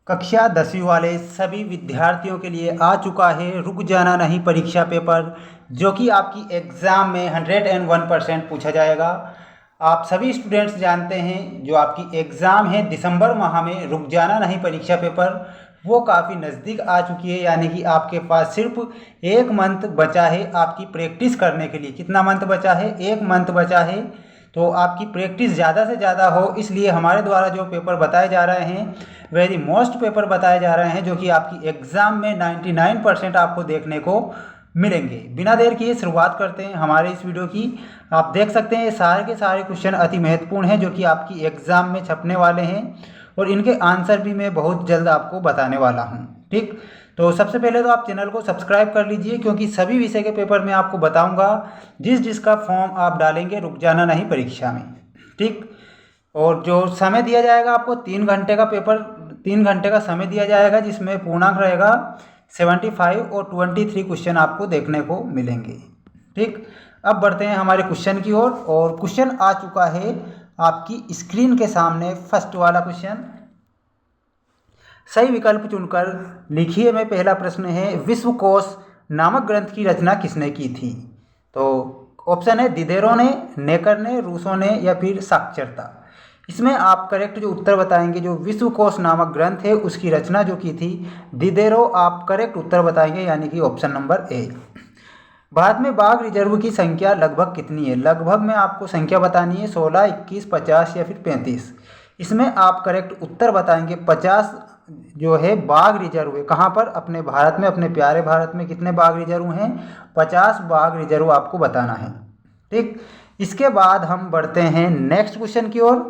कक्षा 10वीं वाले सभी विद्यार्थियों के लिए आ चुका है रुक जाना नहीं परीक्षा पेपर, जो कि आपकी एग्ज़ाम में 101% पूछा जाएगा। आप सभी स्टूडेंट्स जानते हैं जो आपकी एग्ज़ाम है दिसंबर माह में, रुक जाना नहीं परीक्षा पेपर वो काफ़ी नज़दीक आ चुकी है। यानी कि आपके पास सिर्फ 1 मंथ बचा है आपकी प्रैक्टिस करने के लिए। कितना मंथ बचा है? 1 मंथ बचा है। तो आपकी प्रैक्टिस ज़्यादा से ज़्यादा हो, इसलिए हमारे द्वारा जो पेपर बताए जा रहे हैं वेरी मोस्ट पेपर बताए जा रहे हैं, जो कि आपकी एग्ज़ाम में 99% आपको देखने को मिलेंगे। बिना देर किए शुरुआत करते हैं हमारे इस वीडियो की। आप देख सकते हैं सारे के सारे क्वेश्चन अति महत्वपूर्ण हैं, जो कि आपकी एग्ज़ाम में छपने वाले हैं, और इनके आंसर भी मैं बहुत जल्द आपको बताने वाला हूँ। ठीक, तो सबसे पहले तो आप चैनल को सब्सक्राइब कर लीजिए, क्योंकि सभी विषय के पेपर मैं आपको बताऊंगा जिसका फॉर्म आप डालेंगे रुक जाना नहीं परीक्षा में। ठीक, और जो समय दिया जाएगा आपको 3 घंटे का पेपर, 3 घंटे का समय दिया जाएगा, जिसमें पूर्णांक रहेगा 75 और 23 क्वेश्चन आपको देखने को मिलेंगे। ठीक, अब बढ़ते हैं हमारे क्वेश्चन की ओर, और क्वेश्चन आ चुका है आपकी स्क्रीन के सामने। फर्स्ट वाला क्वेश्चन, सही विकल्प चुनकर लिखिए में पहला प्रश्न है, विश्वकोश नामक ग्रंथ की रचना किसने की थी? तो ऑप्शन है दिदेरो ने, नेकर ने, रूसो ने, या फिर साक्षरता। इसमें आप करेक्ट जो उत्तर बताएंगे, जो विश्वकोश नामक ग्रंथ है उसकी रचना जो की थी दिदेरो, आप करेक्ट उत्तर बताएंगे, यानी कि ऑप्शन नंबर ए। भारत में बाघ रिजर्व की संख्या लगभग कितनी है? लगभग में आपको संख्या बतानी है, 16, 21, 50 या फिर 35। इसमें आप करेक्ट उत्तर बताएंगे 50 जो है बाघ रिजर्व है। कहाँ पर? अपने भारत में, अपने प्यारे भारत में कितने बाघ रिजर्व हैं? 50 बाघ रिजर्व आपको बताना है। ठीक, इसके बाद हम बढ़ते हैं नेक्स्ट क्वेश्चन की ओर।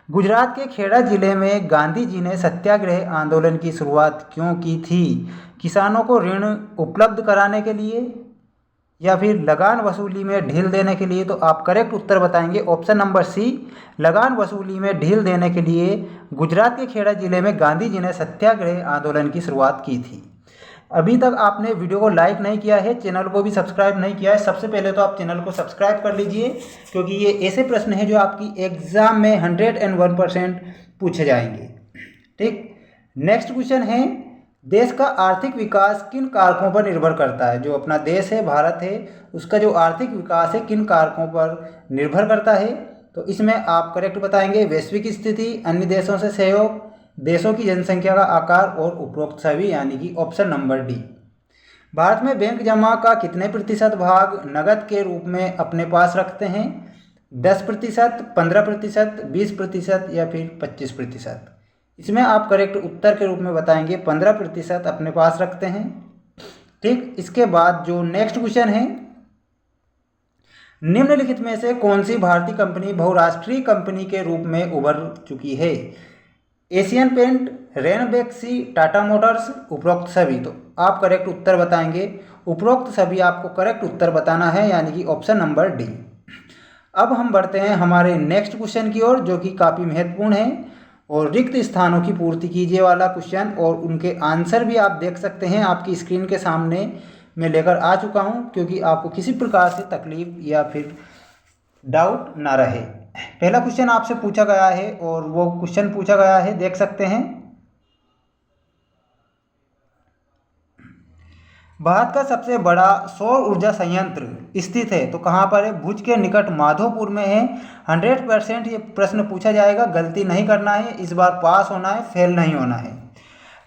गुजरात के खेड़ा जिले में गांधी जी ने सत्याग्रह आंदोलन की शुरुआत क्यों की थी? किसानों को ऋण उपलब्ध कराने के लिए, या फिर लगान वसूली में ढील देने के लिए? तो आप करेक्ट उत्तर बताएंगे ऑप्शन नंबर सी, लगान वसूली में ढील देने के लिए गुजरात के खेड़ा जिले में गांधी जी ने सत्याग्रह आंदोलन की शुरुआत की थी। अभी तक आपने वीडियो को लाइक नहीं किया है, चैनल को भी सब्सक्राइब नहीं किया है, सबसे पहले तो आप चैनल को सब्सक्राइब कर लीजिए, क्योंकि ये ऐसे प्रश्न हैं जो आपकी एग्जाम में 101% पूछे जाएंगे। ठीक, नेक्स्ट क्वेश्चन है, देश का आर्थिक विकास किन कारकों पर निर्भर करता है? जो अपना देश है, भारत है, उसका जो आर्थिक विकास है किन कारकों पर निर्भर करता है? तो इसमें आप करेक्ट बताएंगे वैश्विक स्थिति, अन्य देशों से सहयोग, देशों की जनसंख्या का आकार, और उपरोक्त सभी, यानी कि ऑप्शन नंबर डी। भारत में बैंक जमा का कितने प्रतिशत भाग नकद के रूप में अपने पास रखते हैं? 10%, 15%, 20% या फिर 25%? इसमें आप करेक्ट उत्तर के रूप में बताएंगे 15% अपने पास रखते हैं। ठीक, इसके बाद जो नेक्स्ट क्वेश्चन है, निम्नलिखित में से कौन सी भारतीय कंपनी बहुराष्ट्रीय कंपनी के रूप में उभर चुकी है? एशियन पेंट, रेनबैक्सी, टाटा मोटर्स, उपरोक्त सभी? तो आप करेक्ट उत्तर बताएंगे उपरोक्त सभी, आपको करेक्ट उत्तर बताना है, यानी कि ऑप्शन नंबर डी। अब हम बढ़ते हैं हमारे नेक्स्ट क्वेश्चन की ओर, जो कि काफ़ी महत्वपूर्ण है और रिक्त स्थानों की पूर्ति कीजिए वाला क्वेश्चन, और उनके आंसर भी आप देख सकते हैं आपकी स्क्रीन के सामने मैं लेकर आ चुका हूं, क्योंकि आपको किसी प्रकार से तकलीफ या फिर डाउट ना रहे। पहला क्वेश्चन आपसे पूछा गया है, और वो क्वेश्चन पूछा गया है, देख सकते हैं, भारत का सबसे बड़ा सौर ऊर्जा संयंत्र स्थित है, तो कहाँ पर है? भुज के निकट माधोपुर में है। 100% ये प्रश्न पूछा जाएगा, गलती नहीं करना है, इस बार पास होना है, फेल नहीं होना है।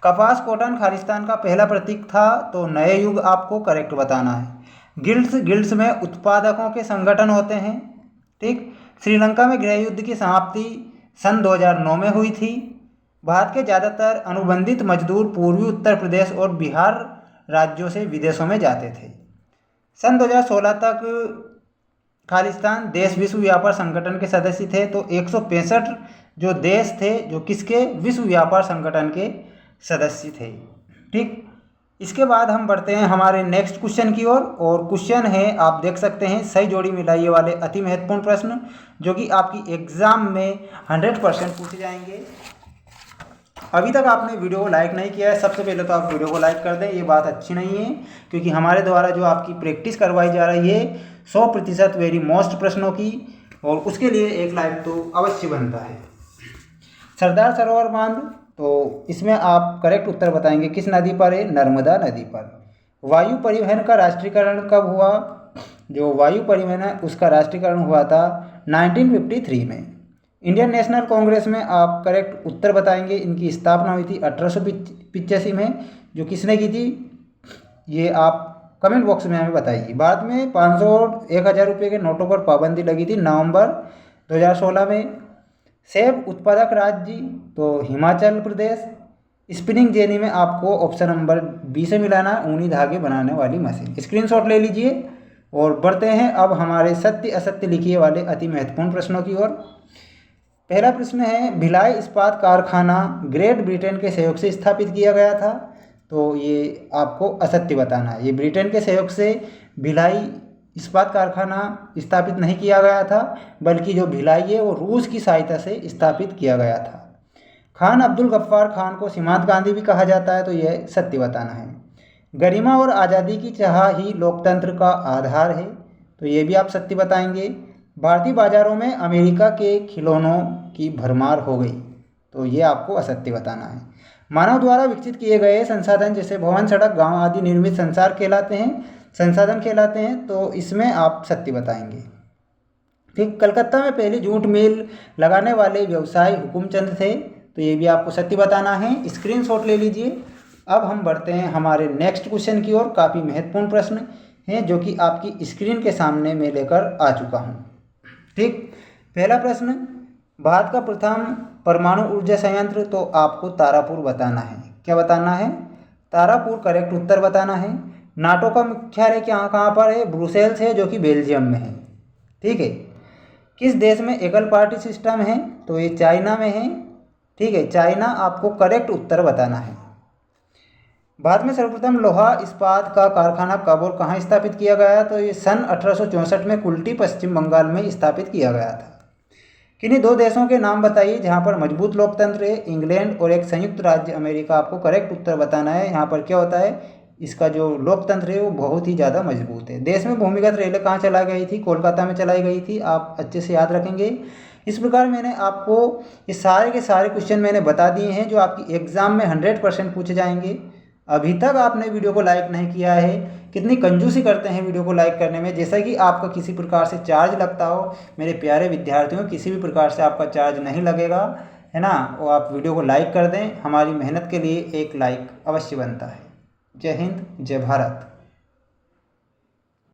कपास कॉटन खालिस्तान का पहला प्रतीक था, तो नए युग आपको करेक्ट बताना है। गिल्ड्स में उत्पादकों के संगठन होते हैं। ठीक, श्रीलंका में गृह युद्ध की समाप्ति सन 2009 में हुई थी। भारत के ज़्यादातर अनुबंधित मजदूर पूर्वी उत्तर प्रदेश और बिहार राज्यों से विदेशों में जाते थे। सन 2016 तक खालिस्तान देश विश्व व्यापार संगठन के सदस्य थे, तो 165 जो देश थे जो किसके? विश्व व्यापार संगठन के सदस्य थे। ठीक, इसके बाद हम बढ़ते हैं हमारे नेक्स्ट क्वेश्चन की ओर, और क्वेश्चन है, आप देख सकते हैं, सही जोड़ी मिलाइए वाले अति महत्वपूर्ण प्रश्न, जो कि आपकी एग्जाम में 100% पूछे जाएंगे। अभी तक आपने वीडियो को लाइक नहीं किया है, सबसे पहले तो आप वीडियो को लाइक कर दें, ये बात अच्छी नहीं है, क्योंकि हमारे द्वारा जो आपकी प्रैक्टिस करवाई जा रही है 100% वेरी मोस्ट प्रश्नों की, और उसके लिए एक लाइक तो अवश्य बनता है। सरदार सरोवर बांध तो इसमें आप करेक्ट उत्तर बताएंगे किस नदी पर है, नर्मदा नदी पर। वायु परिवहन का राष्ट्रीयकरण कब हुआ? जो वायु परिवहन है उसका राष्ट्रीयकरण हुआ था 1953 में। इंडियन नेशनल कांग्रेस में आप करेक्ट उत्तर बताएंगे, इनकी स्थापना हुई थी 1885 में। जो किसने की थी ये आप कमेंट बॉक्स में हमें बताइए। बाद में 500 और 1000 रुपये के नोटों पर पाबंदी लगी थी नवंबर 2016 में। सेब उत्पादक राज्य तो हिमाचल प्रदेश। स्पिनिंग जेनी में आपको ऑप्शन नंबर बी से मिलाना है, ऊनी धागे बनाने वाली मशीन। स्क्रीनशॉट ले लीजिए और बढ़ते हैं अब हमारे सत्य असत्य लिखिए वाले अति महत्वपूर्ण प्रश्नों की ओर। पहला प्रश्न है, भिलाई इस्पात कारखाना ग्रेट ब्रिटेन के सहयोग से स्थापित किया गया था। तो ये आपको असत्य बताना है। ये ब्रिटेन के सहयोग से भिलाई इस्पात कारखाना स्थापित नहीं किया गया था, बल्कि जो भिलाई है वो रूस की सहायता से स्थापित किया गया था। खान अब्दुल गफ्फार खान को सीमांत गांधी भी कहा जाता है, तो यह सत्य बताना है। गरिमा और आज़ादी की चाह ही लोकतंत्र का आधार है, तो ये भी आप सत्य बताएंगे। भारतीय बाजारों में अमेरिका के खिलौनों की भरमार हो गई, तो ये आपको असत्य बताना है। मानव द्वारा विकसित किए गए संसाधन जैसे भवन, सड़क, गांव आदि निर्मित संसाधन कहलाते हैं, तो इसमें आप सत्य बताएंगे। ठीक, कलकत्ता में पहली जूट मिल लगाने वाले व्यवसायी हुकुमचंद थे, तो ये भी आपको सत्य बताना है। स्क्रीनशॉट ले लीजिए। अब हम बढ़ते हैं हमारे नेक्स्ट क्वेश्चन की ओर। काफ़ी महत्वपूर्ण प्रश्न हैं जो कि आपकी स्क्रीन के सामने मैं लेकर आ चुका हूँ। ठीक, पहला प्रश्न, भारत का प्रथम परमाणु ऊर्जा संयंत्र, तो आपको तारापुर बताना है। क्या बताना है? तारापुर करेक्ट उत्तर बताना है। नाटो का मुख्यालय कहाँ पर है? ब्रुसेल्स है, जो कि बेल्जियम में है। ठीक है। किस देश में एकल पार्टी सिस्टम है? तो ये चाइना में है। ठीक है, चाइना आपको करेक्ट उत्तर बताना है। भारत में सर्वप्रथम लोहा इस्पात का कारखाना कब और कहाँ स्थापित किया गया? तो ये सन 1864 में कुल्टी, पश्चिम बंगाल में स्थापित किया गया था। किन्हीं दो देशों के नाम बताइए जहाँ पर मजबूत लोकतंत्र है। इंग्लैंड और एक संयुक्त राज्य अमेरिका। आपको करेक्ट उत्तर बताना है। यहाँ पर क्या होता है, इसका जो लोकतंत्र है वो बहुत ही ज़्यादा मजबूत है। देश में भूमिगत रेलें कहाँ चलाई गई थी? कोलकाता में चलाई गई थी। आप अच्छे से याद रखेंगे। इस प्रकार मैंने आपको ये सारे के सारे क्वेश्चन मैंने बता दिए हैं जो आपकी एग्ज़ाम में 100% पूछे जाएंगे। अभी तक आपने वीडियो को लाइक नहीं किया है, कितनी कंजूसी करते हैं वीडियो को लाइक करने में। जैसा कि आपका किसी प्रकार से चार्ज लगता हो, मेरे प्यारे विद्यार्थियों, किसी भी प्रकार से आपका चार्ज नहीं लगेगा, है ना। वो आप वीडियो को लाइक कर दें, हमारी मेहनत के लिए एक लाइक अवश्य बनता है। जय हिंद, जय भारत।